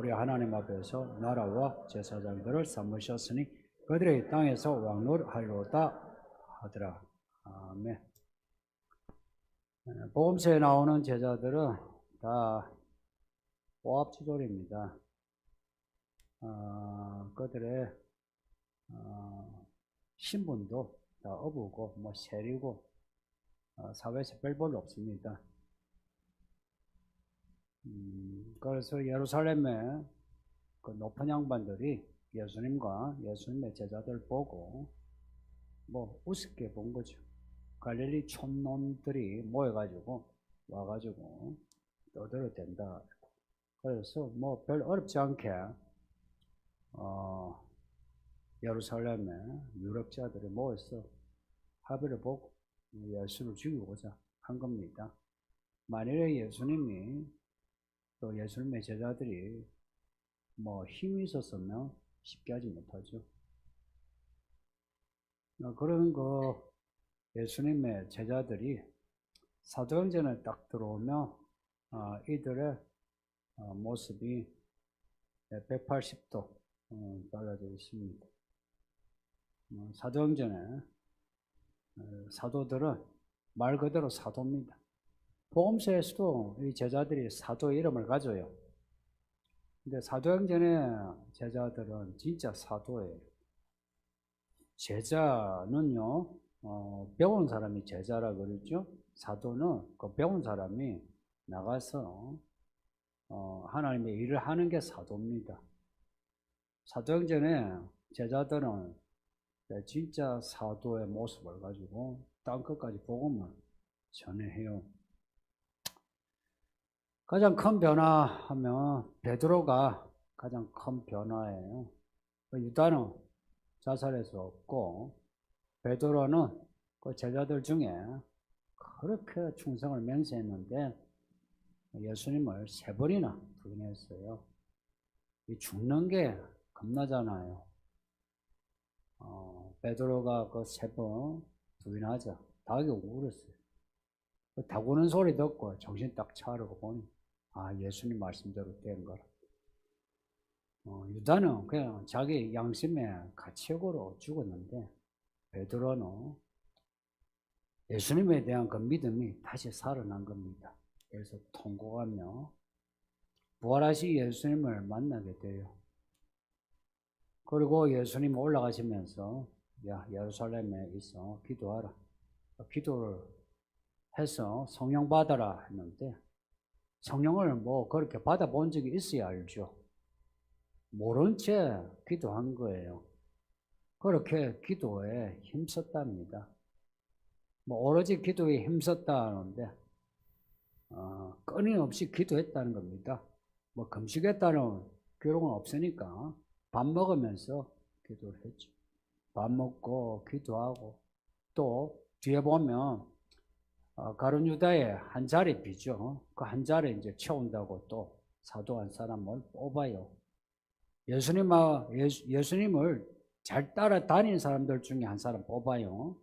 우리 하나님 앞에서 나라와 제사장들을 삼으셨으니 그들의 땅에서 왕노릇하리로다 하더라. 아멘. 복음서에 나오는 제자들은 다 오합지졸입니다. 그들의 신분도 다 어부고 세리고 사회에서 별 볼 없습니다. 그래서 예루살렘에 그 높은 양반들이 예수님과 예수님의 제자들 보고 우습게 본 거죠. 갈릴리 촌놈들이 모여가지고 와가지고 떠들어도 된다. 그래서 별 어렵지 않게 예루살렘에 유력자들이 모여서 합의를 보고 예수를 죽이고자 한 겁니다. 만일에 예수님이 또 예수님의 제자들이 힘이 있었으면 쉽게 하지 못하죠. 그런 예수님의 제자들이 사도행전에 딱 들어오면 이들의 모습이 180도 달라져 있습니다. 사도행전에 사도들은 말 그대로 사도입니다. 복음서에서도 이 제자들이 사도의 이름을 가져요. 근데 사도행전의 제자들은 진짜 사도예요. 제자는요, 배운 사람이 제자라 그러죠. 사도는 그 배운 사람이 나가서 하나님의 일을 하는 게 사도입니다. 사도행전에 제자들은 진짜 사도의 모습을 가지고 땅끝까지 복음을 전해해요. 가장 큰 변화하면 베드로가 가장 큰 변화예요. 유다는 자살해서 없고 베드로는 그 제자들 중에 그렇게 충성을 맹세했는데 예수님을 3번이나 부인했어요. 이 죽는 게 겁나잖아요. 베드로가 그 3번 부인하자 닭이 울었어요. 그 닭 우는 소리 듣고 정신 딱 차리고 보니 예수님 말씀대로 된 거라. 유다는 그냥 자기 양심의 가책으로 죽었는데 베드로는 예수님에 대한 그 믿음이 다시 살아난 겁니다. 그래서 통곡하며 부활하신 예수님을 만나게 돼요. 그리고 예수님 올라가시면서 예루살렘에 있어 기도하라. 기도를 해서 성령 받아라 했는데 성령을 그렇게 받아본 적이 있어야 알죠. 모른 채 기도한 거예요. 그렇게 기도에 힘썼답니다. 오로지 기도에 힘썼다 하는데 끊임없이 기도했다는 겁니다. 금식했다는 기록은 없으니까 밥 먹으면서 기도를 했죠. 밥 먹고 기도하고 또 뒤에 보면 가룟 유다의 한 자리 비죠. 그 한 자리 이제 채운다고 또 사도 한 사람을 뽑아요. 예수님을 잘 따라다니는 사람들 중에 한 사람 뽑아요.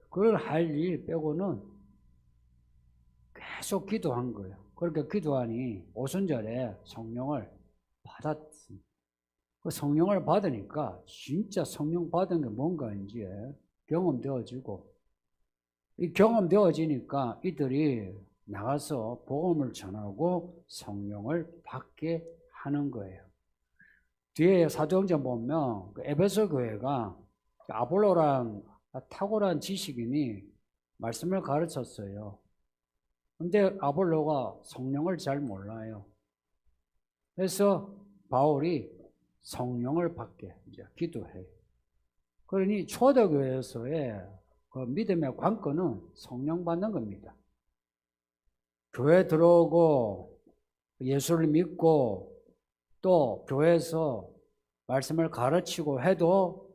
그걸 할 일 빼고는 계속 기도한 거예요. 그렇게 기도하니 오순절에 성령을 받았습니다. 그 성령을 받으니까 진짜 성령 받은 게 뭔가인지 경험되어지고 이 경험되어지니까 이들이 나가서 복음을 전하고 성령을 받게 하는 거예요. 뒤에 사도행전 보면 에베소 교회가 아볼로랑 탁월한 지식인이 말씀을 가르쳤어요. 근데 아볼로가 성령을 잘 몰라요. 그래서 바울이 성령을 받게 이제 기도해요. 그러니 초대교회에서의 그 믿음의 관건은 성령 받는 겁니다. 교회 들어오고 예수를 믿고 또 교회에서 말씀을 가르치고 해도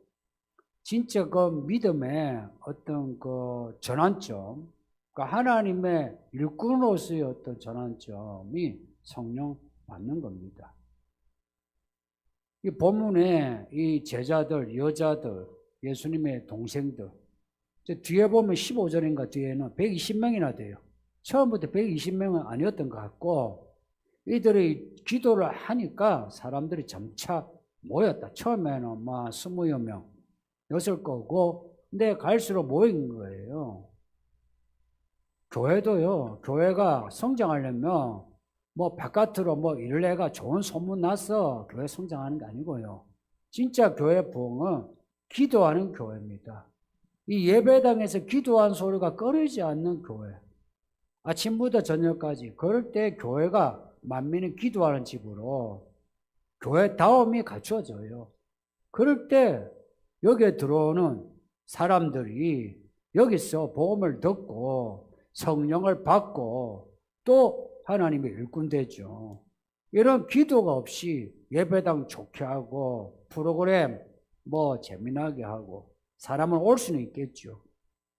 진짜 그 믿음의 어떤 그 전환점, 하나님의 일꾼으로서의 어떤 전환점이 성령 받는 겁니다. 이 본문에 이 제자들, 여자들, 예수님의 동생들, 뒤에 보면 15절인가 뒤에는 120명이나 돼요. 처음부터 120명은 아니었던 것 같고 이들이 기도를 하니까 사람들이 점차 모였다. 처음에는 막 20여 명였을 거고, 근데 갈수록 모인 거예요. 교회도요, 교회가 성장하려면 뭐 바깥으로 뭐 일례가 좋은 소문 나서 교회 성장하는 게 아니고요. 진짜 교회 부흥은 기도하는 교회입니다. 이 예배당에서 기도한 소리가 꺼리지 않는 교회. 아침부터 저녁까지. 그럴 때 교회가 만민이 기도하는 집으로 교회다움이 갖춰져요. 그럴 때 여기에 들어오는 사람들이 여기서 복음을 듣고 성령을 받고 또 하나님의 일꾼 되죠. 이런 기도가 없이 예배당 좋게 하고 프로그램 뭐 재미나게 하고 사람은 올 수는 있겠죠.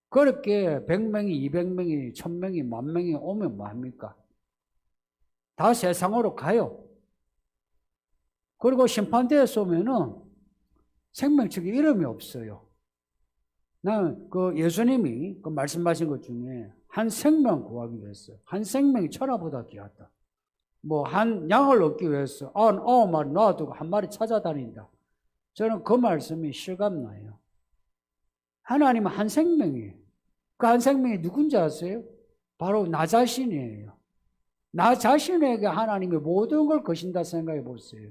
그렇게 100명이 200명이 1000명이 10,000명이 오면 뭐합니까? 다 세상으로 가요. 그리고 심판대에서 오면은 생명책에 이름이 없어요. 나는 그 예수님이 그 말씀하신 것 중에 한 생명 구하기 위해서 한 생명이 천하보다 귀하다. 뭐 한 양을 얻기 위해서 99마리 놔두고 한 마리 찾아다닌다. 저는 그 말씀이 실감나요. 하나님은 한 생명이에요. 그 한 생명이 누군지 아세요? 바로 나 자신이에요. 나 자신에게 하나님이 모든 걸 거신다 생각해 보세요.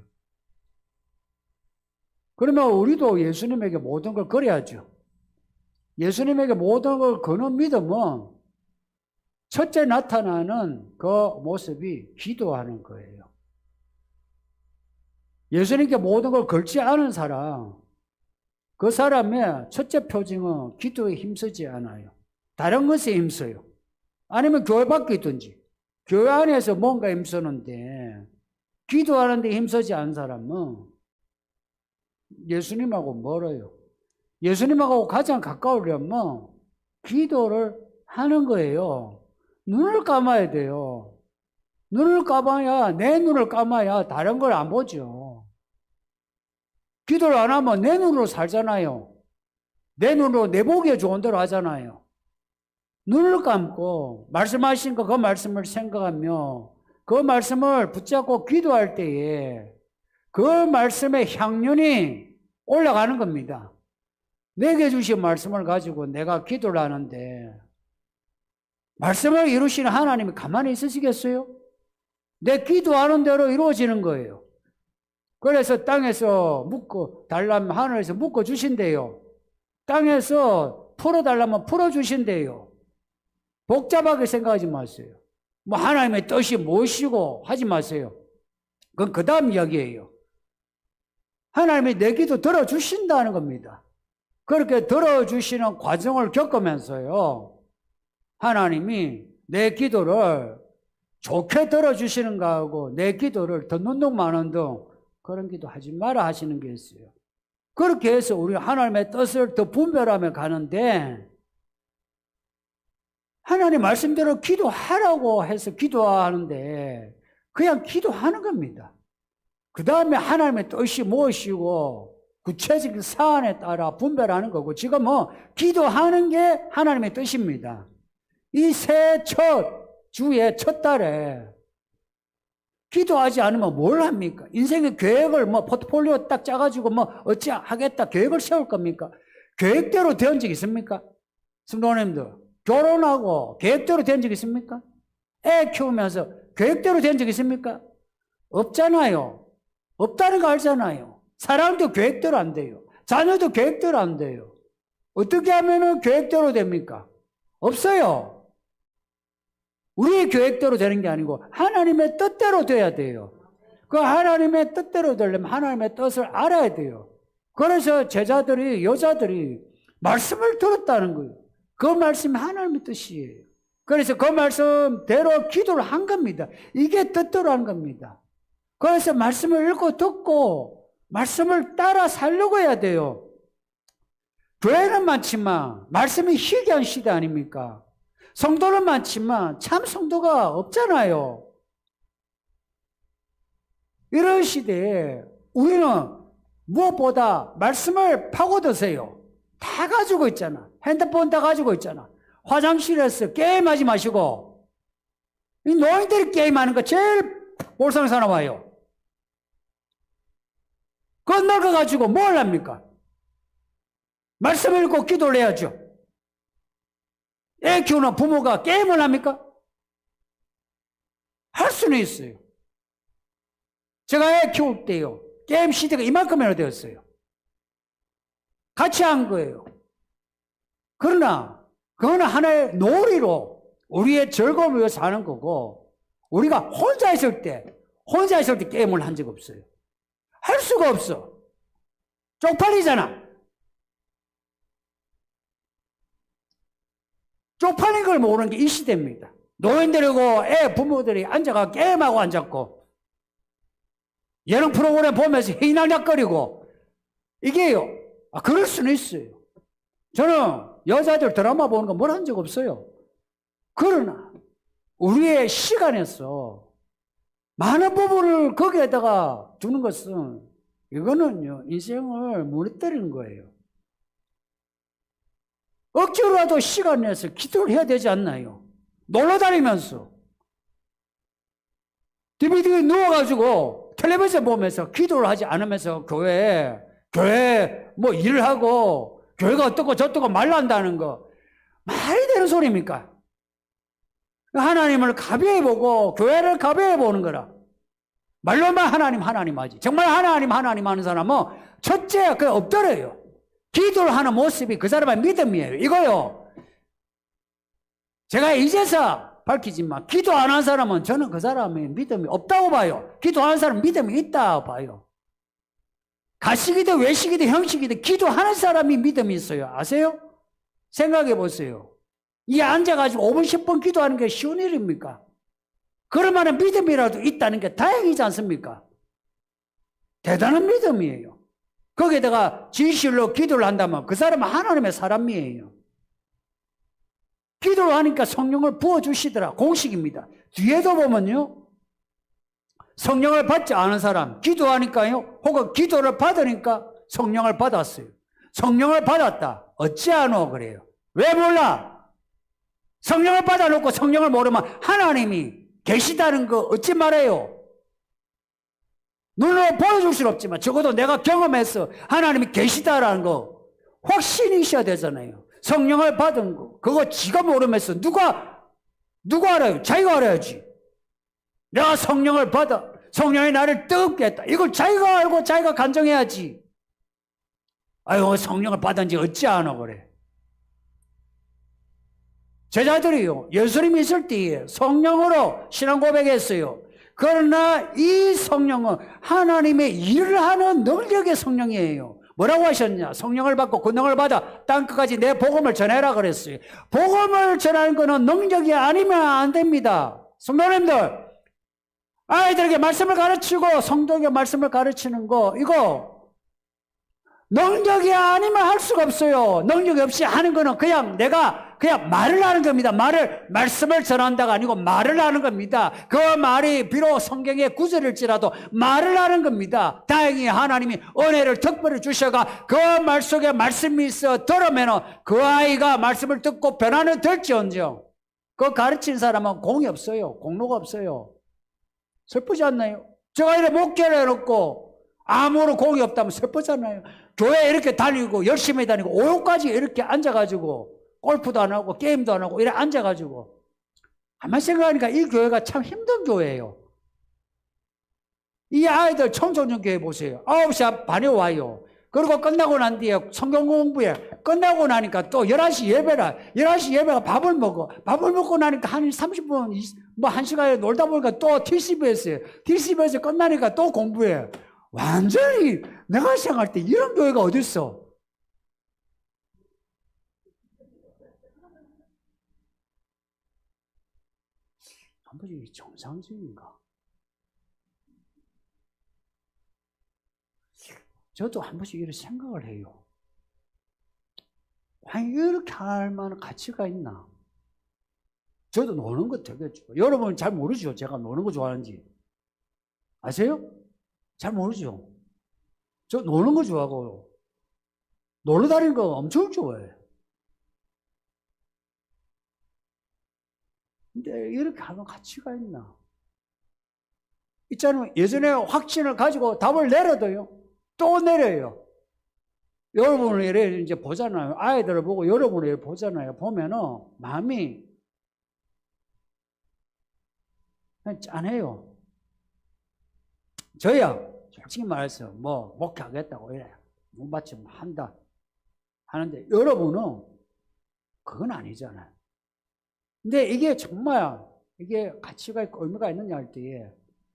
그러면 우리도 예수님에게 모든 걸 걸어야죠. 예수님에게 모든 걸 거는 믿음은 첫째 나타나는 그 모습이 기도하는 거예요. 예수님께 모든 걸 걸지 않은 사람, 그 사람의 첫째 표징은 기도에 힘쓰지 않아요. 다른 것에 힘써요. 아니면 교회 밖에 있든지. 교회 안에서 뭔가 힘쓰는데 기도하는데 힘쓰지 않은 사람은 예수님하고 멀어요. 예수님하고 가장 가까우려면 기도를 하는 거예요. 눈을 감아야 돼요. 눈을 감아야, 내 눈을 감아야 다른 걸 안 보죠. 기도를 안 하면 내 눈으로 살잖아요. 내 눈으로 내 보기에 좋은 대로 하잖아요. 눈을 감고 말씀하신 그 말씀을 생각하며 그 말씀을 붙잡고 기도할 때에 그 말씀의 향연이 올라가는 겁니다. 내게 주신 말씀을 가지고 내가 기도를 하는데 말씀을 이루시는 하나님이 가만히 있으시겠어요? 내 기도하는 대로 이루어지는 거예요. 그래서 땅에서 묶어 달라면 하늘에서 묶어 주신대요. 땅에서 풀어 달라면 풀어 주신대요. 복잡하게 생각하지 마세요. 뭐 하나님의 뜻이 무엇이고 하지 마세요. 그건 그 다음 이야기예요. 하나님이 내 기도 들어주신다는 겁니다. 그렇게 들어주시는 과정을 겪으면서요, 하나님이 내 기도를 좋게 들어주시는가 하고 내 기도를 듣는 둥 마는 둥 그런 기도 하지 마라 하시는 게 있어요. 그렇게 해서 우리 하나님의 뜻을 더 분별하며 가는데 하나님 말씀대로 기도하라고 해서 기도하는데 그냥 기도하는 겁니다. 그 다음에 하나님의 뜻이 무엇이고 구체적인 사안에 따라 분별하는 거고 지금 뭐 기도하는 게 하나님의 뜻입니다. 이 새 첫 주의 첫 달에 기도하지 않으면 뭘 합니까? 인생의 계획을 뭐 포트폴리오 딱 짜가지고 뭐 어찌 하겠다 계획을 세울 겁니까? 계획대로 된 적 있습니까? 성도님들 결혼하고 계획대로 된 적 있습니까? 애 키우면서 계획대로 된 적 있습니까? 없잖아요. 없다는 거 알잖아요. 사람도 계획대로 안 돼요. 자녀도 계획대로 안 돼요. 어떻게 하면은 계획대로 됩니까? 없어요. 우리의 계획대로 되는 게 아니고 하나님의 뜻대로 돼야 돼요. 그 하나님의 뜻대로 되려면 하나님의 뜻을 알아야 돼요. 그래서 제자들이 여자들이 말씀을 들었다는 거예요. 그 말씀이 하나님의 뜻이에요. 그래서 그 말씀대로 기도를 한 겁니다. 이게 뜻대로 한 겁니다. 그래서 말씀을 읽고 듣고 말씀을 따라 살려고 해야 돼요. 교회는 많지만 말씀이 희귀한 시대 아닙니까? 성도는 많지만 참 성도가 없잖아요. 이런 시대에 우리는 무엇보다 말씀을 파고드세요. 다 가지고 있잖아. 핸드폰 다 가지고 있잖아. 화장실에서 게임하지 마시고 이 노인들이 게임하는 거 제일 울산에 와요. 그건 늙어가지고 뭘 합니까? 말씀을 읽고 기도를 해야죠. 애 키우는 부모가 게임을 합니까? 할 수는 있어요. 제가 애 키울 때요. 게임 시대가 이만큼이나 되었어요. 같이 한 거예요. 그러나 그거는 하나의 놀이로 우리의 즐거움을 위해서 하는 거고 우리가 혼자 있을 때 게임을 한 적 없어요. 할 수가 없어. 쪽팔리잖아. 쪽팔린 걸 모르는 게 이 시대입니다. 노인들이고 애 부모들이 앉아가 게임하고 앉았고 예능 프로그램 보면서 희날락거리고 이게요. 그럴 수는 있어요. 저는 여자들 드라마 보는 거 뭘 한 적 없어요. 그러나 우리의 시간에서 많은 부분을 거기에다가 두는 것은 이거는요 인생을 무너뜨리는 거예요. 억지로라도 시간 내서 기도를 해야 되지 않나요? 놀러 다니면서 DVD에 누워가지고 텔레비전 보면서 기도를 하지 않으면서 교회 뭐 일을 하고 교회가 어떻고 저떻고 말란다는 거 말이 되는 소리입니까? 하나님을 가벼이 보고 교회를 가벼이 보는 거라. 말로만 하나님 하지. 정말 하나님 하는 사람은 첫째 그 없더래요. 기도를 하는 모습이 그 사람의 믿음이에요. 이거요. 제가 이제서 밝히지만 기도 안 한 사람은 저는 그 사람의 믿음이 없다고 봐요. 기도하는 사람은 믿음이 있다고 봐요. 가식이든 외식이든 형식이든 기도하는 사람이 믿음이 있어요. 아세요? 생각해 보세요. 이 앉아가지고 5분 10분 기도하는 게 쉬운 일입니까? 그럴 만한 믿음이라도 있다는 게 다행이지 않습니까? 대단한 믿음이에요. 거기에다가 진실로 기도를 한다면 그 사람은 하나님의 사람이에요. 기도를 하니까 성령을 부어주시더라. 공식입니다. 뒤에도 보면요. 성령을 받지 않은 사람 기도하니까요. 혹은 기도를 받으니까 성령을 받았어요. 성령을 받았다. 어찌하노 그래요. 왜 몰라? 성령을 받아놓고 성령을 모르면 하나님이 계시다는 거 어찌 말해요? 눈으로 보여줄 수는 없지만 적어도 내가 경험해서 하나님이 계시다라는 거 확신이 있어야 되잖아요. 성령을 받은 거 그거 지가 모르면서 누가 알아요? 자기가 알아야지. 내가 성령을 받아 성령이 나를 뜨겁게 했다. 이걸 자기가 알고 자기가 간증해야지. 아유 성령을 받은지 어찌하노 그래. 제자들이요 예수님이 있을 때에 성령으로 신앙 고백했어요. 그러나 이 성령은 하나님의 일을 하는 능력의 성령이에요. 뭐라고 하셨냐? 성령을 받고 권능을 받아 땅끝까지 내 복음을 전해라 그랬어요. 복음을 전하는 것은 능력이 아니면 안 됩니다. 성도님들 아이들에게 말씀을 가르치고 성도에게 말씀을 가르치는 거 이거 능력이 아니면 할 수가 없어요. 능력이 없이 하는 거는 그냥 내가 말을 하는 겁니다. 말씀을 전한다가 아니고 말을 하는 겁니다. 그 말이 비록 성경의 구절일지라도 말을 하는 겁니다. 다행히 하나님이 은혜를 특별히 주셔가 그 말 속에 말씀이 있어 들으면 그 아이가 말씀을 듣고 변화는 될지언정 그 가르친 사람은 공이 없어요. 공로가 없어요. 슬프지 않나요? 제가 이렇게 목회를 해놓고 아무런 공이 없다면 슬프잖아요. 교회 이렇게 다니고 열심히 다니고 오후까지 이렇게 앉아가지고 골프도 안 하고 게임도 안 하고 이렇게 앉아가지고 한번 생각하니까 이 교회가 참 힘든 교회예요. 이 아이들 청소년교회 보세요. 9시 반에 와요. 그리고 끝나고 난 뒤에 성경 공부에 끝나고 나니까 또 11시 예배라. 11시 예배가 밥을 먹어. 밥을 먹고 나니까 한 30분, 뭐 1시간에 놀다 보니까 또 TCBS에. TCBS 끝나니까 또 공부해. 완전히 내가 생각할 때 이런 교회가 어딨어? 아버지 정상적인가? 저도 한 번씩 이런 생각을 해요. 아니 이렇게 할 만한 가치가 있나? 저도 노는 거 되게 좋아요. 여러분 잘 모르죠? 제가 노는 거 좋아하는지. 아세요? 잘 모르죠? 저 노는 거 좋아하고 놀러 다니는 거 엄청 좋아해요. 근데 이렇게 하면 가치가 있나? 있잖아요. 예전에 확신을 가지고 답을 내려도요. 또 내려요. 여러분을 이래 이제 보잖아요. 아이들을 보고 여러분을 이래 보잖아요. 보면은 마음이 그냥 짠해요. 저야 솔직히 말해서 뭐 목회하겠다고 이래 문받침 한다 하는데 여러분은 그건 아니잖아요. 근데 이게 정말 이게 가치가 있고 의미가 있느냐 할 때에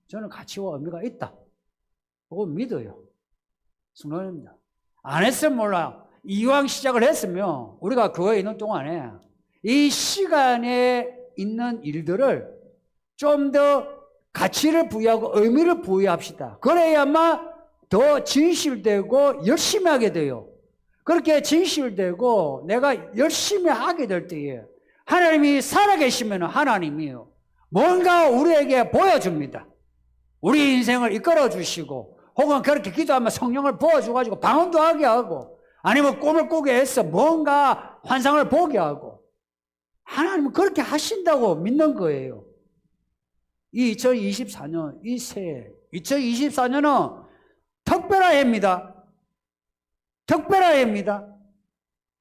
저는 가치와 의미가 있다. 그거 믿어요. 순간입니다. 안 했으면 몰라. 이왕 시작을 했으면 우리가 그거에 있는 동안에 이 시간에 있는 일들을 좀 더 가치를 부여하고 의미를 부여합시다. 그래야만 더 진실되고 열심히 하게 돼요. 그렇게 진실되고 내가 열심히 하게 될 때에 하나님이 살아계시면 하나님이요. 뭔가 우리에게 보여줍니다. 우리 인생을 이끌어 주시고 혹은 그렇게 기도하면 성령을 부어줘가지고 방언도 하게 하고 아니면 꿈을 꾸게 해서 뭔가 환상을 보게 하고 하나님은 그렇게 하신다고 믿는 거예요. 이 2024년, 이 새해, 2024년은 특별한 해입니다. 특별한 해입니다.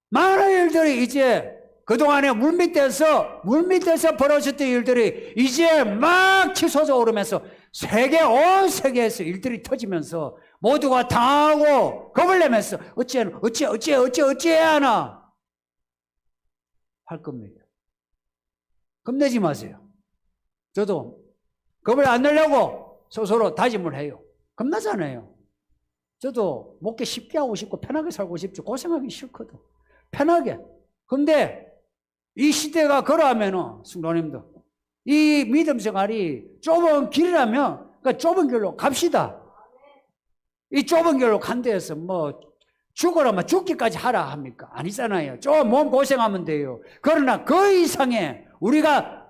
많은 일들이 이제 그동안에 물밑에서 벌어졌던 일들이 이제 막 치솟아 오르면서 온 세계에서 일들이 터지면서 모두가 당하고 겁을 내면서 어찌해야 하나 할 겁니다. 겁내지 마세요. 저도 겁을 안 내려고 스스로 다짐을 해요. 겁나잖아요. 저도 목회 쉽게 하고 싶고 편하게 살고 싶죠. 고생하기 싫거든. 편하게. 근데 이 시대가 그러하면은 성도님들 이 믿음 생활이 좁은 길이라면 그러니까 좁은 길로 갑시다. 이 좁은 길로 간대에서 뭐 죽으라면 죽기까지 하라 합니까? 아니잖아요. 좀 몸 고생하면 돼요. 그러나 그 이상의 우리가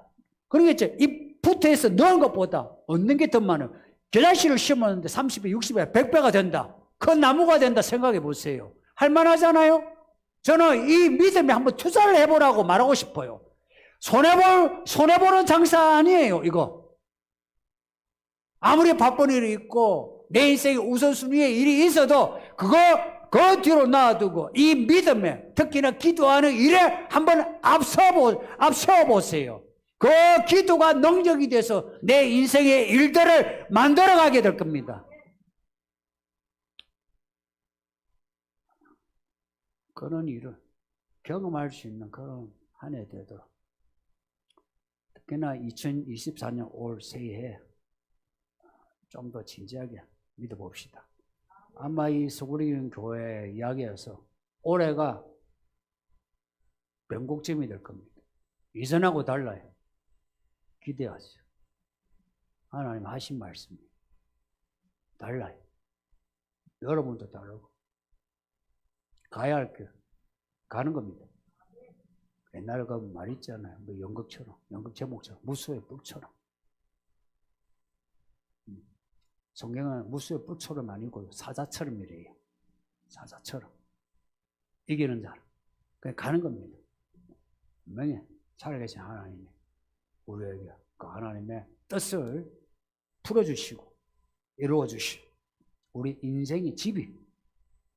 그러겠죠. 이 부터해서 넣은 것보다 얻는 게 더 많아요. 계란씨를 심었는데 30배, 60배, 100배가 된다. 그 나무가 된다 생각해 보세요. 할만하잖아요? 저는 이 믿음에 한번 투자를 해보라고 말하고 싶어요. 손해보는 장사 아니에요, 이거. 아무리 바쁜 일이 있고, 내 인생에 우선순위에 일이 있어도, 그 뒤로 놔두고, 이 믿음에, 특히나 기도하는 일에 한번 앞서보세요. 그 기도가 능력이 돼서 내 인생의 일들을 만들어가게 될 겁니다. 그런 일을 경험할 수 있는 그런 한 해 되도록 특히나 2024년 올 새해에 좀 더 진지하게 믿어봅시다. 아마 이 서구리는 교회 이야기에서 올해가 변곡점이 될 겁니다. 이전하고 달라요. 기대하세요. 하나님 하신 말씀이 달라요. 여러분도 다르고 가야 할 길 가는 겁니다. 옛날에 그 말 있잖아요. 뭐 연극처럼, 연극 제목처럼, 무수의 뿔처럼. 성경은 무수의 뿔처럼 아니고 사자처럼 이래요. 사자처럼. 이기는 자는. 그냥 가는 겁니다. 분명히 살아계신 하나님이 우리에게 그 하나님의 뜻을 풀어주시고 이루어주시고 우리 인생의 집이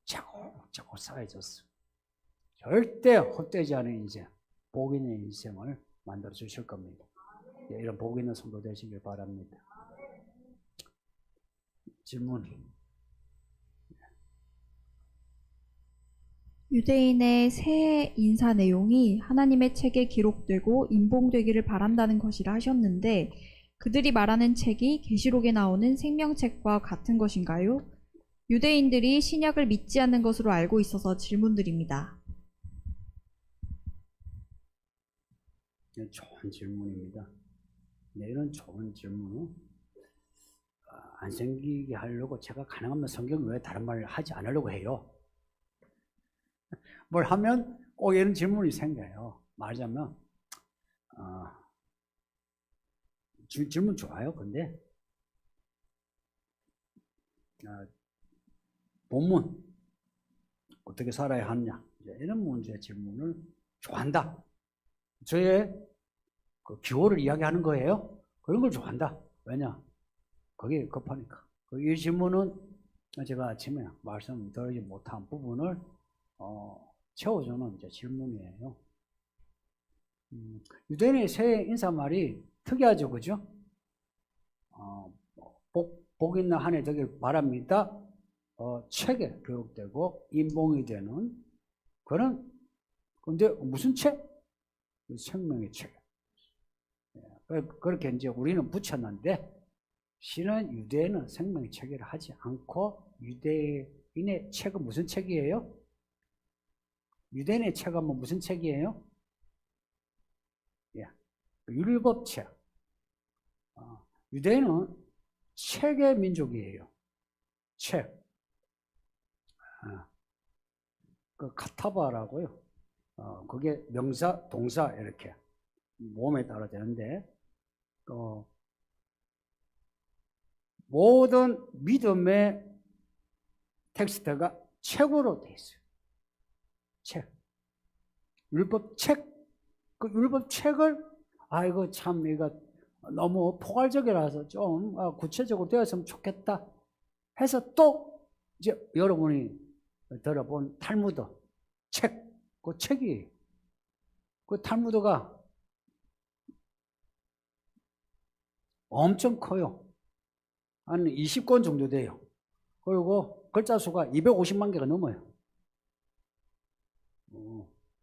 차곡차곡 쌓여졌어. 절대 헛되지 않은 인생, 복 있는 인생을 만들어 주실 겁니다. 이런 복 있는 성도 되시길 바랍니다. 질문. 유대인의 새해 인사 내용이 하나님의 책에 기록되고 인봉되기를 바란다는 것이라 하셨는데 그들이 말하는 책이 계시록에 나오는 생명책과 같은 것인가요? 유대인들이 신약을 믿지 않는 것으로 알고 있어서 질문드립니다. 좋은 질문입니다. 이런 좋은 질문은 안 생기게 하려고 제가 가능하면 성경 외에 다른 말을 하지 않으려고 해요. 뭘 하면 꼭 이런 질문이 생겨요. 말하자면 질문 좋아요. 근데 본문 어떻게 살아야 하느냐 이런 문제 질문을 좋아한다. 저의 그 기호를 이야기하는 거예요. 그런 걸 좋아한다. 왜냐? 그게 급하니까. 이 질문은 제가 아침에 말씀드리지 못한 부분을 채워주는 이제 질문이에요. 유대인의 새해 인사말이 특이하죠, 그죠? 복 있는 한 해 되길 바랍니다. 책에 기록되고 인봉이 되는 그런, 근데 무슨 책? 생명의 책. 그렇게 이제 우리는 붙였는데, 실은 유대인은 생명의 책이라 하지 않고, 유대인의 책은 무슨 책이에요? 유대인의 책은 무슨 책이에요? 율법책. 유대인은 책의 민족이에요. 책. 그 카타바라고요. 그게 명사, 동사 이렇게 모음에 따라 되는데, 모든 믿음의 텍스트가 책으로 되어 있어요. 책. 율법책. 그 율법책을, 이거 참, 이거 너무 포괄적이라서 좀 구체적으로 되었으면 좋겠다 해서 또 이제 여러분이 들어본 탈무드 책, 그 책이, 그 탈무드가 엄청 커요. 한 20권 정도 돼요. 그리고 글자 수가 250만 개가 넘어요.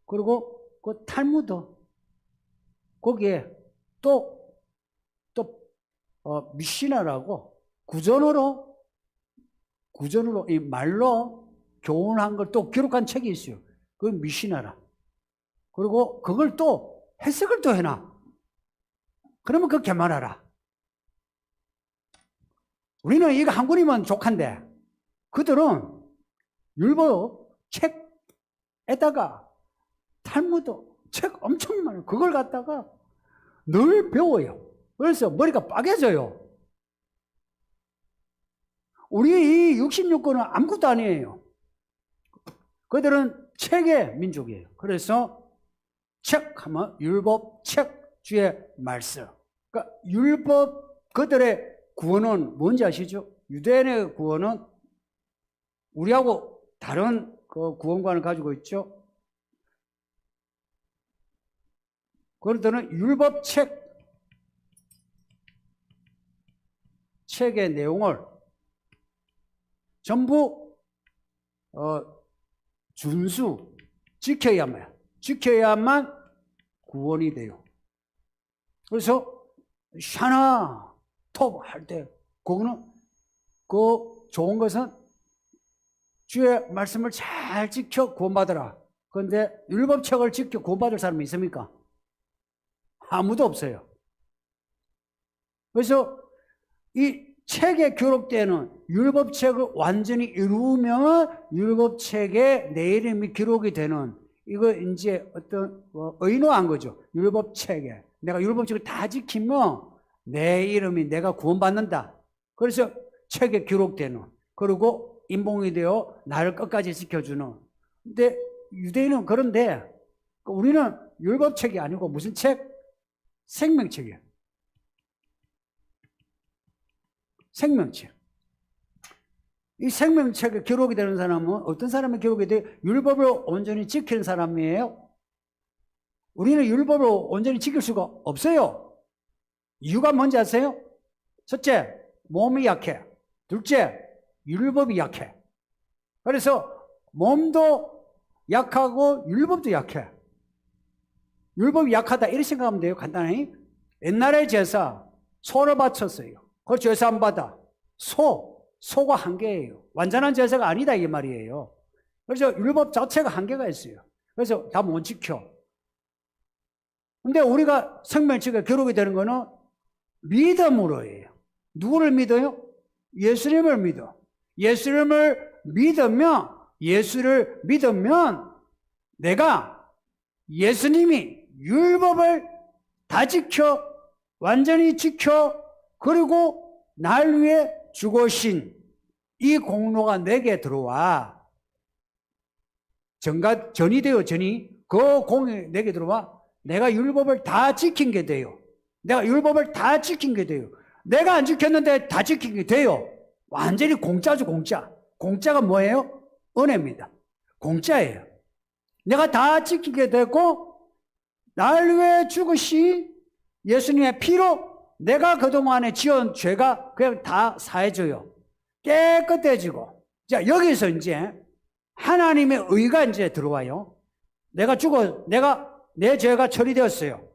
그리고 그 탈무드, 거기에 또 미시나라고 구전으로 이 말로 교훈한 걸 또 기록한 책이 있어요. 그건 미시나라. 그리고 그걸 또 해석을 또 해놔. 그러면 그거 개말하라. 우리는 이거 한 권이면 족한데, 그들은 율법 책에다가 탈무드 책 엄청 많아요. 그걸 갖다가 늘 배워요. 그래서 머리가 빠개져요. 우리 이 66권은 아무것도 아니에요. 그들은 책의 민족이에요. 그래서 책 하면 율법, 책, 주의 말씀. 그러니까 율법, 그들의 구원은 뭔지 아시죠? 유대인의 구원은 우리하고 다른 그 구원관을 가지고 있죠. 그들은 율법 책의 내용을 전부 준수 지켜야만 구원이 돼요. 그래서 샤나 톱 할 때 그거는 그 좋은 것은 주의 말씀을 잘 지켜 구원받으라. 그런데 율법책을 지켜 구원받을 사람이 있습니까? 아무도 없어요. 그래서 이 책에 기록되는 율법책을 완전히 이루면 율법책에 내 이름이 기록이 되는, 이거 이제 어떤 의노한 거죠. 율법책에 내가 율법책을 다 지키면 내 이름이, 내가 구원받는다. 그래서 책에 기록되는, 그리고 인봉이 되어 나를 끝까지 지켜주는. 근데 유대인은 그런데 우리는 율법책이 아니고 무슨 책? 생명책이에요. 생명책. 이 생명책에 기록이 되는 사람은 어떤 사람이 기록이 돼요? 율법을 온전히 지키는 사람이에요. 우리는 율법을 온전히 지킬 수가 없어요. 이유가 뭔지 아세요? 첫째, 몸이 약해. 둘째, 율법이 약해. 그래서 몸도 약하고 율법도 약해. 율법이 약하다 이렇게 생각하면 돼요. 간단히. 옛날에 제사 소를 바쳤어요. 그 제사 안 받아. 소가 한계예요. 완전한 제사가 아니다 이 말이에요. 그래서 율법 자체가 한계가 있어요. 그래서 다 못 지켜. 근데 우리가 생명책에 기록이 되는 거는 믿음으로예요. 누구를 믿어요? 예수님을 믿어. 예수를 믿으면 내가 예수님이 율법을 다 지켜, 완전히 지켜, 그리고 날 위해 죽으신 이 공로가 내게 들어와. 전이 돼요, 전이. 그 공이 내게 들어와. 내가 율법을 다 지킨 게 돼요. 내가 율법을 다 지킨 게 돼요. 내가 안 지켰는데 다 지키게 돼요. 완전히 공짜죠, 공짜. 공짜가 뭐예요? 은혜입니다. 공짜예요. 내가 다 지키게 되고 날 위해 죽으신 예수님의 피로 내가 그동안에 지은 죄가 그냥 다 사해져요. 깨끗해지고. 자, 여기서 이제 하나님의 의가 이제 들어와요. 내 죄가 처리되었어요.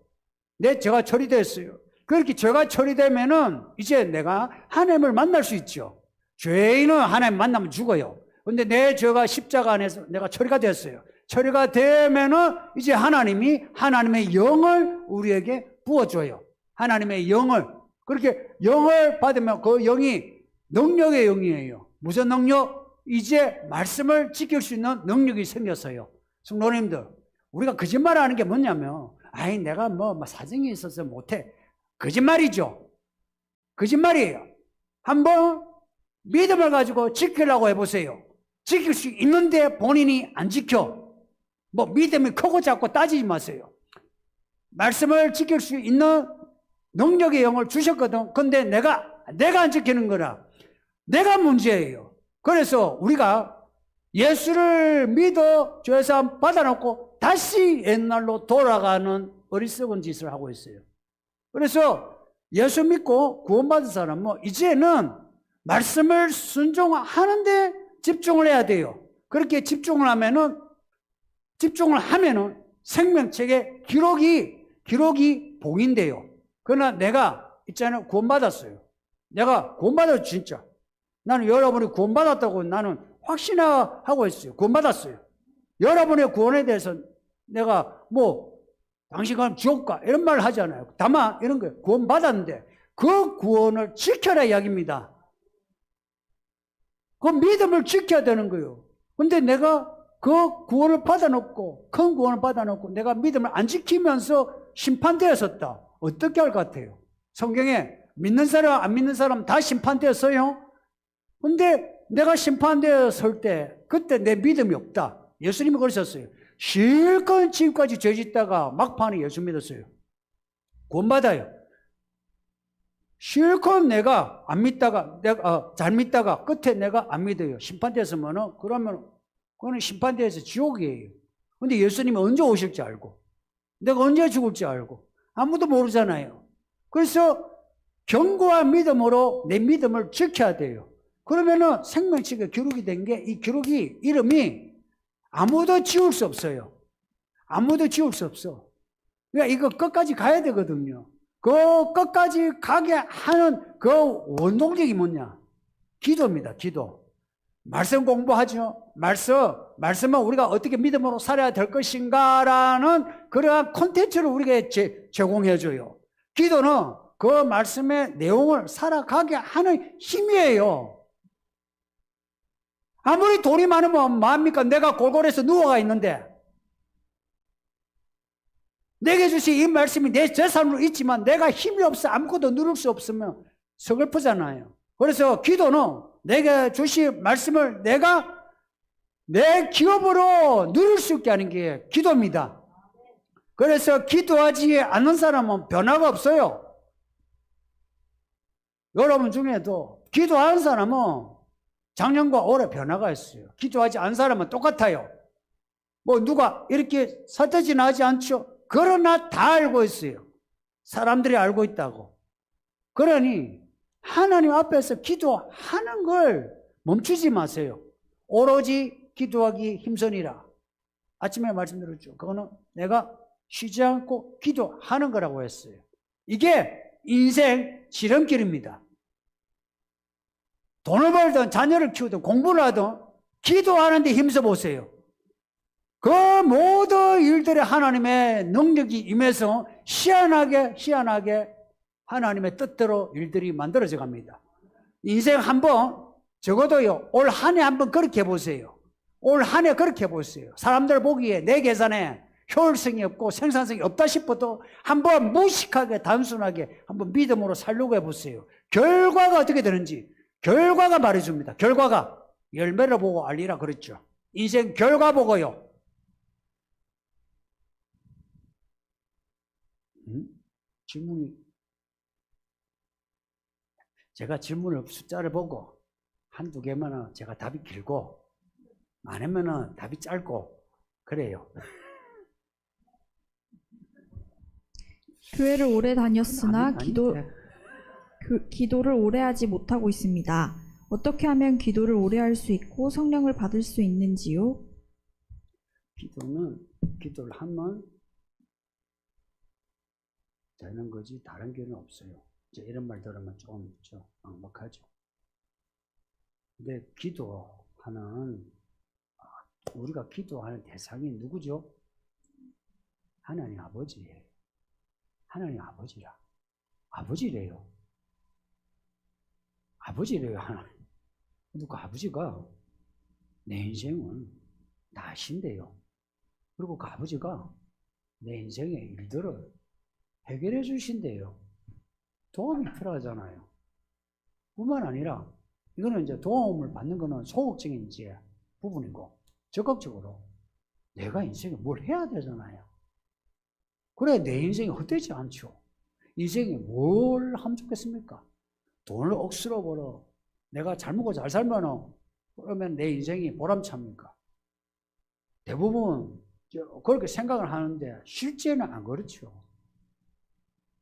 내 죄가 처리되었어요. 그렇게 죄가 처리되면은 이제 내가 하나님을 만날 수 있죠. 죄인은 하나님 만나면 죽어요. 근데 내 죄가 십자가 안에서 내가 처리가 됐어요. 처리가 되면은 이제 하나님이 하나님의 영을 우리에게 부어줘요. 하나님의 영을. 그렇게 영을 받으면 그 영이 능력의 영이에요. 무슨 능력? 이제 말씀을 지킬 수 있는 능력이 생겼어요. 성도님들, 우리가 거짓말하는 게 뭐냐면, 아이, 내가 뭐 사정이 있어서 못해. 거짓말이죠. 거짓말이에요. 한번 믿음을 가지고 지키려고 해보세요. 지킬 수 있는데 본인이 안 지켜. 뭐 믿음이 크고 작고 따지지 마세요. 말씀을 지킬 수 있는 능력의 영을 주셨거든. 근데 내가 안 지키는 거라. 내가 문제예요. 그래서 우리가 예수를 믿어 죄사함 받아놓고 다시 옛날로 돌아가는 어리석은 짓을 하고 있어요. 그래서 예수 믿고 구원받은 사람은 이제는 말씀을 순종하는데 집중을 해야 돼요. 그렇게 집중을 하면은 생명책에 기록이 봉인돼요. 그러나 내가 있잖아요. 구원받았어요. 내가 구원받았어요, 진짜. 나는 여러분이 구원받았다고 나는 확신하고 있어요. 구원받았어요. 여러분의 구원에 대해서 내가 당신 가면 지옥 가 이런 말을 하잖아요. 다만 이런 거예요. 구원받았는데 그 구원을 지켜라 이야기입니다. 그 믿음을 지켜야 되는 거예요. 근데 내가 그 구원을 받아놓고 큰 구원을 받아놓고 내가 믿음을 안 지키면서 심판되었었다. 어떻게 할 것 같아요? 성경에 믿는 사람 안 믿는 사람 다 심판되었어요. 근데 내가 심판되었을 때 그때 내 믿음이 없다. 예수님이 그러셨어요. 실컷 지금까지 죄 짓다가 막판에 예수 믿었어요. 구원받아요. 실컷 내가 안 믿다가 잘 믿다가 끝에 내가 안 믿어요. 심판되었으면은 그러면 그거는 심판대에서 지옥이에요. 근데 예수님이 언제 오실지 알고 내가 언제 죽을지 알고 아무도 모르잖아요. 그래서 견고한 믿음으로 내 믿음을 지켜야 돼요. 그러면은 생명책에 기록이 된 게 이 기록이 이름이 아무도 지울 수 없어요. 아무도 지울 수 없어. 그러니까 이거 끝까지 가야 되거든요. 그 끝까지 가게 하는 그 원동력이 뭐냐? 기도입니다. 기도. 말씀 공부하죠. 말씀은 우리가 어떻게 믿음으로 살아야 될 것인가라는 그러한 콘텐츠를 우리에게 제공해줘요. 기도는 그 말씀의 내용을 살아가게 하는 힘이에요. 아무리 돈이 많으면 뭐합니까? 내가 골골해서 누워가 있는데 내게 주신 이 말씀이 내 재산으로 있지만 내가 힘이 없어 아무것도 누릴 수 없으면 서글프잖아요. 그래서 기도는 내게 주신 말씀을 내가 내 기업으로 누릴 수 있게 하는 게 기도입니다. 그래서 기도하지 않는 사람은 변화가 없어요. 여러분 중에도 기도하는 사람은 작년과 올해 변화가 있어요. 기도하지 않은 사람은 똑같아요. 누가 이렇게 사태지는 하지 않죠. 그러나 다 알고 있어요. 사람들이 알고 있다고. 그러니 하나님 앞에서 기도하는 걸 멈추지 마세요. 오로지 기도하기 힘선이라. 아침에 말씀드렸죠. 그거는 내가 쉬지 않고 기도하는 거라고 했어요. 이게 인생 지름길입니다. 돈을 벌든 자녀를 키우든 공부를 하든 기도하는 데 힘써 보세요. 그 모든 일들에 하나님의 능력이 임해서 희한하게 하나님의 뜻대로 일들이 만들어져 갑니다. 인생 한번 적어도요, 올 한 해 한번 그렇게 해보세요. 올 한 해 그렇게 해보세요. 사람들 보기에 내 계산에 효율성이 없고 생산성이 없다 싶어도 한번 무식하게 단순하게 한번 믿음으로 살려고 해보세요. 결과가 어떻게 되는지 결과가 말해줍니다. 결과가 열매를 보고 알리라 그랬죠. 인생 결과 보고요. 질문이 제가 질문을 숫자를 보고 한두 개면은 제가 답이 길고 많으면은 답이 짧고 그래요. 교회를 오래 다녔으나 아닌데. 기도를 오래 하지 못하고 있습니다. 어떻게 하면 기도를 오래 할 수 있고 성령을 받을 수 있는지요? 기도를 하면 되는 거지 다른 길은 없어요. 이제 이런 말 들으면 좀 막막하죠. 근데 우리가 기도하는 대상이 누구죠? 하나님 아버지예요. 하나님 아버지라. 아버지래요. 하나님. 그 아버지가 내 인생은 다 아신대요. 그리고 그 아버지가 내 인생의 일들을 해결해 주신대요. 도움이 필요하잖아요. 뿐만 아니라 이거는 이제 도움을 받는 거는 소극적인 이제 부분이고 적극적으로 내가 인생에 뭘 해야 되잖아요. 그래 내 인생이 헛되지 않죠. 인생에 뭘 하면 좋겠습니까? 돈을 억수로 벌어 내가 잘 먹고 잘 살면 그러면 내 인생이 보람찹니까? 대부분 그렇게 생각을 하는데 실제는 안 그렇죠.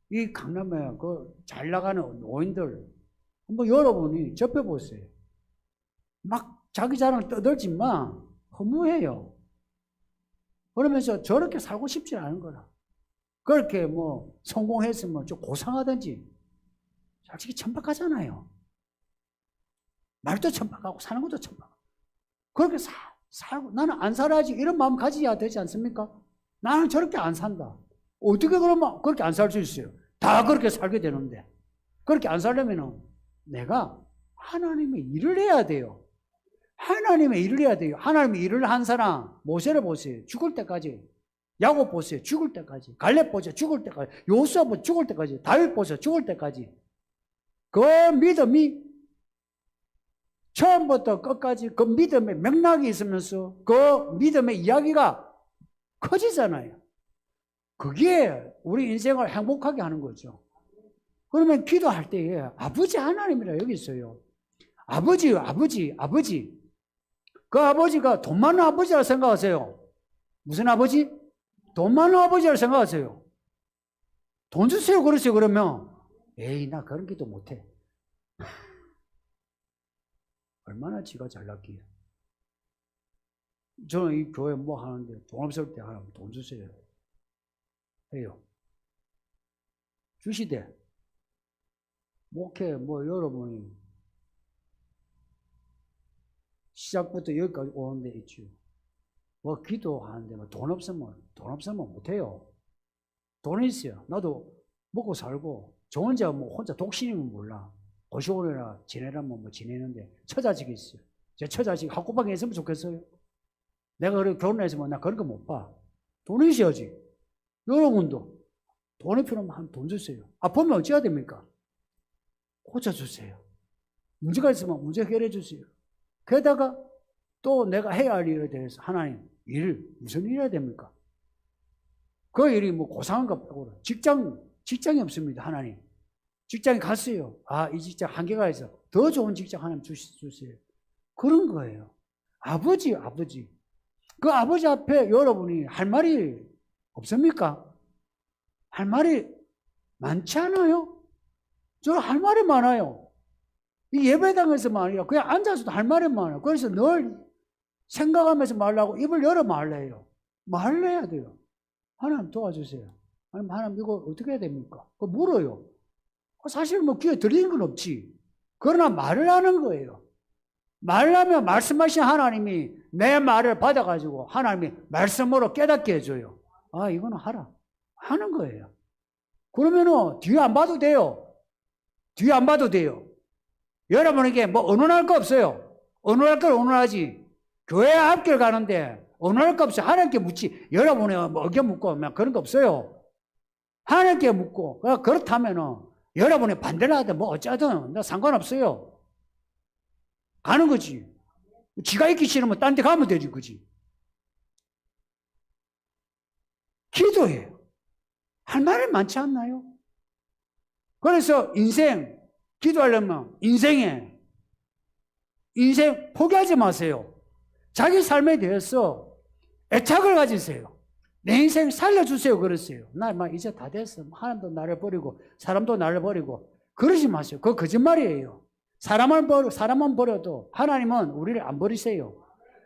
이 강남에 그 잘 나가는 노인들 한번 여러분이 접해보세요. 막 자기 자랑 떠들지만 허무해요. 그러면서 저렇게 살고 싶지 않은 거라. 그렇게 뭐 성공했으면 좀 고상하든지 솔직히 천박하잖아요. 말도 천박하고 사는 것도 천박하고 그렇게 살고 나는 안 살아야지 이런 마음 가져야 되지 않습니까? 나는 저렇게 안 산다. 어떻게 그러면 그렇게 안 살 수 있어요? 다 그렇게 살게 되는데 그렇게 안 살려면 내가 하나님의 일을 해야 돼요. 하나님의 일을 해야 돼요. 하나님의 일을 한 사람 모세를 보세요. 죽을 때까지. 야곱 보세요. 죽을 때까지. 갈렙 보세요. 죽을 때까지. 요수아 보세요. 죽을 때까지. 다윗 보세요. 죽을 때까지. 그 믿음이 처음부터 끝까지 그 믿음의 맥락이 있으면서 그 믿음의 이야기가 커지잖아요. 그게 우리 인생을 행복하게 하는 거죠. 그러면 기도할 때에 아버지 하나님이라 여기 있어요. 아버지요, 아버지. 그 아버지가 돈 많은 아버지라 생각하세요. 무슨 아버지? 돈 많은 아버지라 생각하세요. 돈 주세요 그러세요 그러면 에이 나 그런 기도 못해. 얼마나 지가 잘났기에. 저는 이 교회 뭐 하는데 돈 없을 때 하나님 돈 주세요 해요. 주시대. 목회 뭐 여러분이 시작부터 여기까지 오는데 있죠. 뭐 기도하는데 뭐 돈 없으면 못해요. 돈이 있어요. 나도 먹고 살고 저 혼자 뭐 혼자 독신이면 몰라. 고시원이나 지내라면 뭐 지내는데 처자식이 있어요. 제 처자식 학구방에 있으면 좋겠어요. 내가 그래 결혼했으면 나 그런 거 못 봐. 돈이 있어야지. 여러분도 돈이 필요하면 한 돈 주세요. 보면 어찌해야 됩니까? 고쳐주세요. 문제가 있으면 문제 해결해 주세요. 게다가 또 내가 해야 할 일에 대해서 하나님 무슨 일 해야 됩니까? 그 일이 뭐 고상한 것 빼고는 직장이 없습니다. 하나님 직장에 갔어요. 이 직장 한계가 있어. 더 좋은 직장 하나님 주세요. 그런 거예요. 아버지. 그 아버지 앞에 여러분이 할 말이 없습니까? 할 말이 많지 않아요? 저 할 말이 많아요. 이 예배당에서만 아니라 그냥 앉아서도 할 말이 많아요. 그래서 늘 생각하면서 말하고 입을 열어 말래요. 말해야 돼요. 하나님 도와주세요. 하나님 이거 어떻게 해야 됩니까? 그거 물어요. 사실 뭐 귀에 들리는 건 없지. 그러나 말을 하는 거예요. 말하면 말씀하신 하나님이 내 말을 받아가지고 하나님이 말씀으로 깨닫게 해줘요. 이거는 하라. 하는 거예요. 그러면은 뒤에 안 봐도 돼요. 여러분에게 뭐 언론할 거 없어요. 언론할 걸 언론하지. 교회 앞길 가는데 언론할 거 없어요. 하나님께 묻지. 여러분이 뭐 어겨 묻고 그런 거 없어요. 하나님께 묻고 그렇다면은 여러분이 반대를 하든 뭐 어쩌든 나 상관없어요. 가는 거지. 지가 있기 싫으면 딴 데 가면 되지, 그지? 기도해요. 할 말이 많지 않나요? 그래서 인생 기도하려면 인생 포기하지 마세요. 자기 삶에 대해서 애착을 가지세요. 내 인생 살려주세요. 그러세요. 나 이제 다 됐어. 하나님도 나를 버리고 사람도 나를 버리고 그러지 마세요. 그거 거짓말이에요. 사람은 버려도 하나님은 우리를 안 버리세요.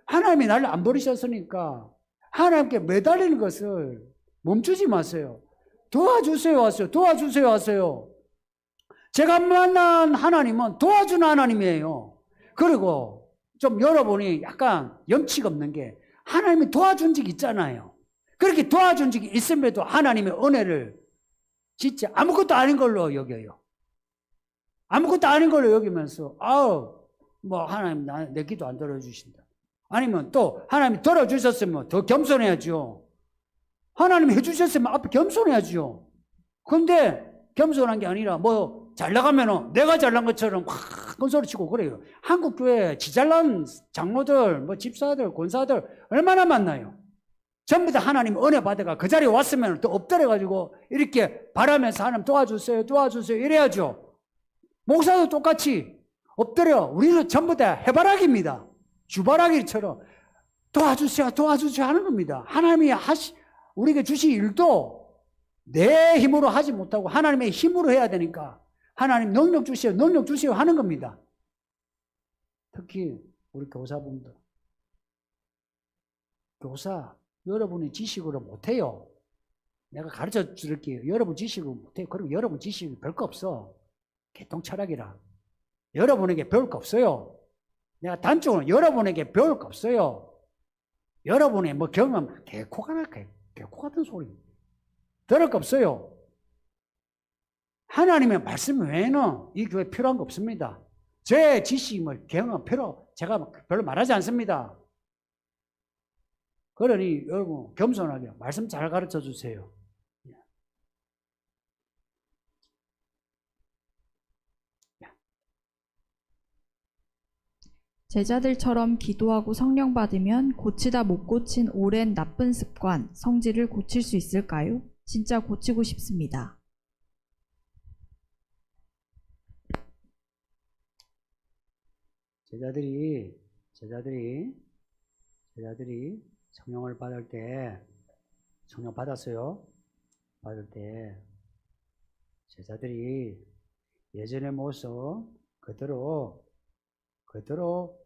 하나님이 나를 안 버리셨으니까 하나님께 매달리는 것을 멈추지 마세요. 도와주세요 하세요. 도와주세요 하세요. 제가 만난 하나님은 도와주는 하나님이에요. 그리고 좀 여러분이 약간 염치가 없는 게 하나님이 도와준 적이 있잖아요. 그렇게 도와준 적이 있음에도 하나님의 은혜를 진짜 아무것도 아닌 걸로 여겨요. 아무것도 아닌 걸로 여기면서 뭐 하나님 내 기도 안 들어주신다. 아니면 또 하나님이 들어주셨으면 더 겸손해야죠. 하나님이 해주셨으면 앞에 겸손해야죠. 근데 겸손한 게 아니라 뭐 잘 나가면은 내가 잘난 것처럼 막 큰 소리 치고 그래요. 한국 교회 지잘난 장로들, 뭐 집사들, 권사들 얼마나 많나요? 전부 다 하나님 은혜 받아가 그 자리에 왔으면 또 엎드려가지고 이렇게 바라면서 하나님 도와주세요, 도와주세요 이래야죠. 목사도 똑같이 엎드려. 우리는 전부 다 해바라기입니다. 주바라기처럼 도와주세요, 도와주세요 하는 겁니다. 하나님이 우리에게 주신 일도 내 힘으로 하지 못하고 하나님의 힘으로 해야 되니까 하나님 능력 주세요, 능력 주세요 하는 겁니다. 특히 우리 교사분들. 교사, 여러분이 지식으로 못해요. 내가 가르쳐 드릴게요. 여러분 지식으로 못해요. 그리고 여러분 지식이 별거 없어. 개통 철학이라. 여러분에게 배울 거 없어요. 내가 단적으로 여러분에게 배울 거 없어요. 여러분의 뭐 경험, 개코 같은 소리. 들을 거 없어요. 하나님의 말씀 외에는 이 교회에 필요한 거 없습니다. 제 지식을 경험 제가 별로 말하지 않습니다. 그러니 여러분 겸손하게 말씀 잘 가르쳐 주세요. 제자들처럼 기도하고 성령 받으면 고치다 못 고친 오랜 나쁜 습관, 성질을 고칠 수 있을까요? 진짜 고치고 싶습니다. 제자들이 성령을 받을 때, 성령 받았어요. 받을 때 제자들이 예전의 모습 그대로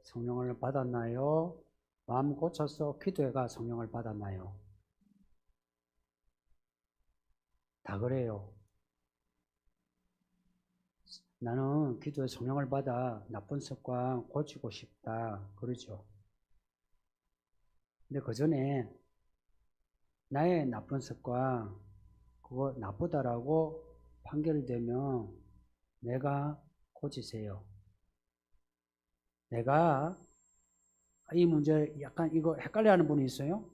성령을 받았나요? 마음 고쳐서 기도해가 성령을 받았나요? 다 그래요. 나는 기도에 성령을 받아 나쁜 습관 고치고 싶다. 그러죠. 근데 그 전에 나의 나쁜 습관, 그거 나쁘다라고 판결되면 내가 고치세요. 내가 이 문제 약간 이거 헷갈려하는 분이 있어요?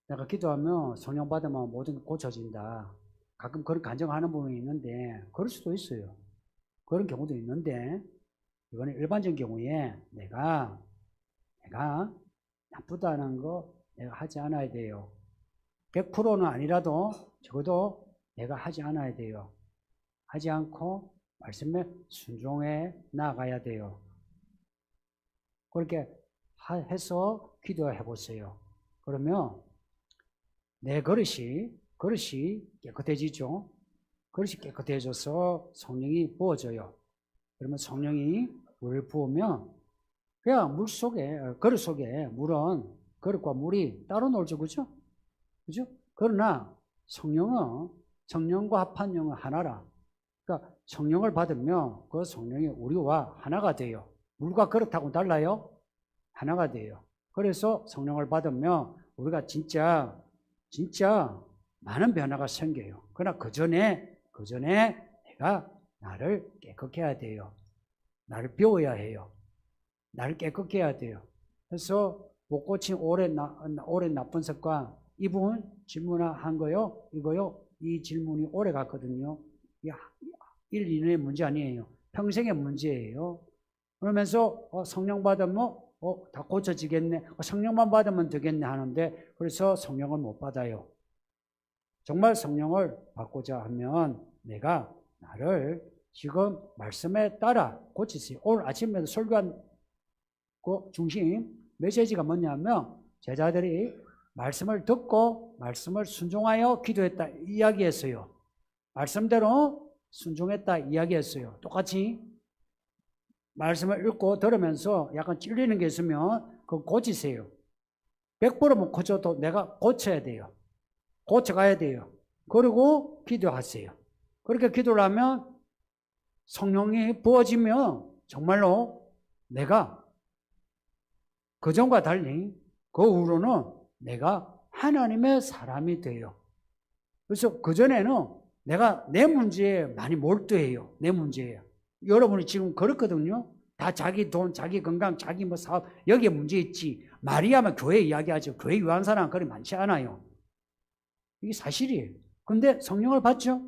내가 기도하면 성령 받으면 모든 게 고쳐진다. 가끔 그런 간증하는 분이 있는데 그럴 수도 있어요. 그런 경우도 있는데 이거는 일반적인 경우에 내가 나쁘다는 거 내가 하지 않아야 돼요. 100%는 아니라도 적어도 내가 하지 않아야 돼요. 하지 않고 말씀에 순종해 나가야 돼요. 그렇게 해서 기도해 보세요. 그러면 내 그릇이 깨끗해지죠. 그릇이 깨끗해져서 성령이 부어져요. 그러면 성령이 물을 부으면 그냥 그릇 속에 물은 그릇과 물이 따로 놀죠. 그죠? 그러나 성령과 합한 영은 하나라. 그러니까 성령을 받으면 그 성령이 우리와 하나가 돼요. 물과 그릇하고는 달라요? 하나가 돼요. 그래서 성령을 받으면 우리가 진짜 많은 변화가 생겨요. 그러나 그 전에 내가 나를 깨끗게 해야 돼요. 나를 비워야 해요. 나를 깨끗게 해야 돼요. 그래서 못 고친 오랜 나쁜 습관, 이분 질문한 거요? 이거요? 이 질문이 오래 갔거든요. 1, 2년의 문제 아니에요. 평생의 문제예요. 그러면서 성령 받으면 다 고쳐지겠네. 성령만 받으면 되겠네 하는데 그래서 성령을 못 받아요. 정말 성령을 받고자 하면 내가 나를 지금 말씀에 따라 고치세요. 오늘 아침에도 설교한 그 중심 메시지가 뭐냐면 제자들이 말씀을 듣고 말씀을 순종하여 기도했다 이야기했어요. 말씀대로 순종했다 이야기했어요. 똑같이 말씀을 읽고 들으면서 약간 찔리는 게 있으면 그거 고치세요. 100% 못 고쳐도 내가 고쳐야 돼요. 고쳐가야 돼요. 그리고 기도하세요. 그렇게 기도를 하면 성령이 부어지면 정말로 내가 그전과 달리 그 후로는 내가 하나님의 사람이 돼요. 그래서 그전에는 내가 내 문제에 많이 몰두해요. 내 문제에. 여러분이 지금 그렇거든요. 다 자기 돈, 자기 건강, 자기 뭐 사업 여기에 문제 있지. 마리아만 교회 이야기하죠. 교회 유한 사람 그리 많지 않아요. 이게 사실이에요. 근데 성령을 받죠?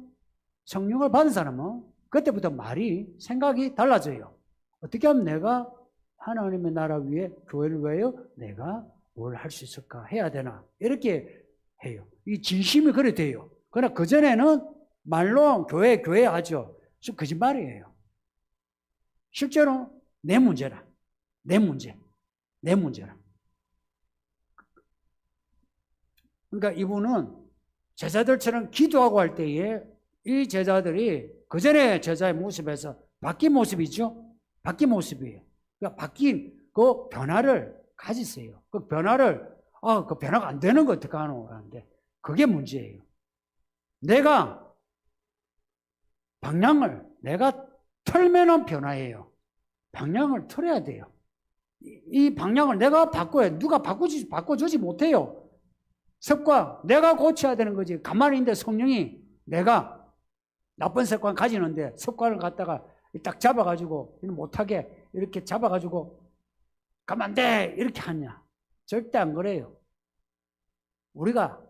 성령을 받은 사람은 그때부터 말이 생각이 달라져요. 어떻게 하면 내가 하나님의 나라 위에 교회를 위하여 내가 뭘 할 수 있을까 해야 되나 이렇게 해요. 이 진심이 그래 돼요. 그러나 그전에는 말로 교회 하죠. 거짓말이에요. 실제로 내 문제라. 내 문제라. 그러니까 이분은 제자들처럼 기도하고 할 때에 이 제자들이 그전에 제자의 모습에서 바뀐 모습이죠. 바뀐 모습이에요. 그러니까 바뀐 그 변화를 가지세요. 그 변화를 그 변화가 안 되는 거 어떻게 하노? 하는데 그게 문제예요. 내가 방향을 내가 틀면은 변화예요. 방향을 틀어야 돼요. 이 방향을 내가 바꿔야 누가 바꿔주지 못해요. 습관 내가 고쳐야 되는 거지. 가만히 있는데 성령이 내가 나쁜 습관 가지는데 습관을 갖다가 딱 잡아가지고 못하게 이렇게 잡아가지고 가면 안 돼 이렇게 하냐. 절대 안 그래요. 우리가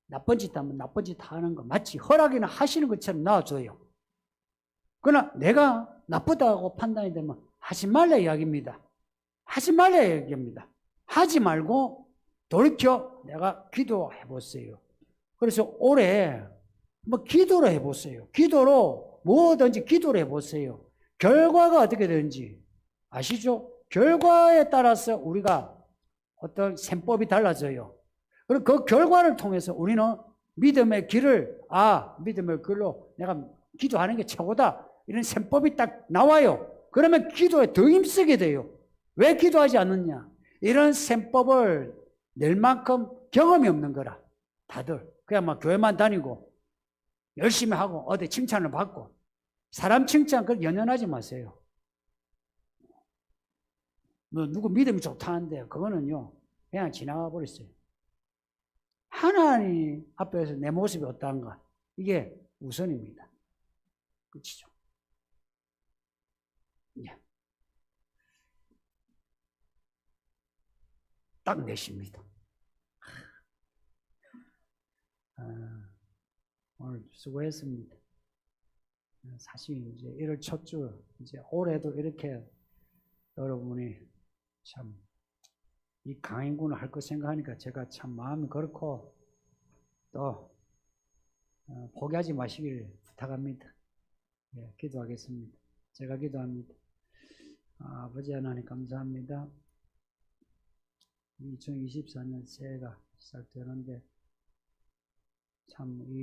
나쁜 짓 하면 나쁜 짓 하는 거 마치 허락이나 하시는 것처럼 놔줘요. 그러나 내가 나쁘다고 판단이 되면 하지 말라 이야기입니다. 하지 말라 이야기입니다. 하지 말고 돌이켜 내가 기도해 보세요. 그래서 올해 기도를 해 보세요. 기도로 뭐든지 기도를 해 보세요. 결과가 어떻게 되는지 아시죠? 결과에 따라서 우리가 어떤 셈법이 달라져요. 그리고 그 결과를 통해서 우리는 믿음의 길을 믿음의 길로 내가 기도하는 게 최고다. 이런 셈법이 딱 나와요. 그러면 기도에 더 힘쓰게 돼요. 왜 기도하지 않느냐? 이런 셈법을 낼 만큼 경험이 없는 거라. 다들 그냥 막 교회만 다니고 열심히 하고 어디 칭찬을 받고 사람 칭찬 그렇게 연연하지 마세요. 뭐 누구 믿음이 좋다는데 그거는요 그냥 지나가 버렸어요. 하나님 앞에서 내 모습이 어떠한가 이게 우선입니다. 그렇죠? 예. 딱 내십니다. 오늘 수고했습니다. 사실 이제 1월 첫 주 이제 올해도 이렇게 여러분이 참 이 강인군을 할 것 생각하니까 제가 참 마음이 그렇고 또 포기하지 마시길 부탁합니다. 예, 기도하겠습니다. 제가 기도합니다. 아버지 하나님 감사합니다. 2024년 새해가 시작되는데 참 이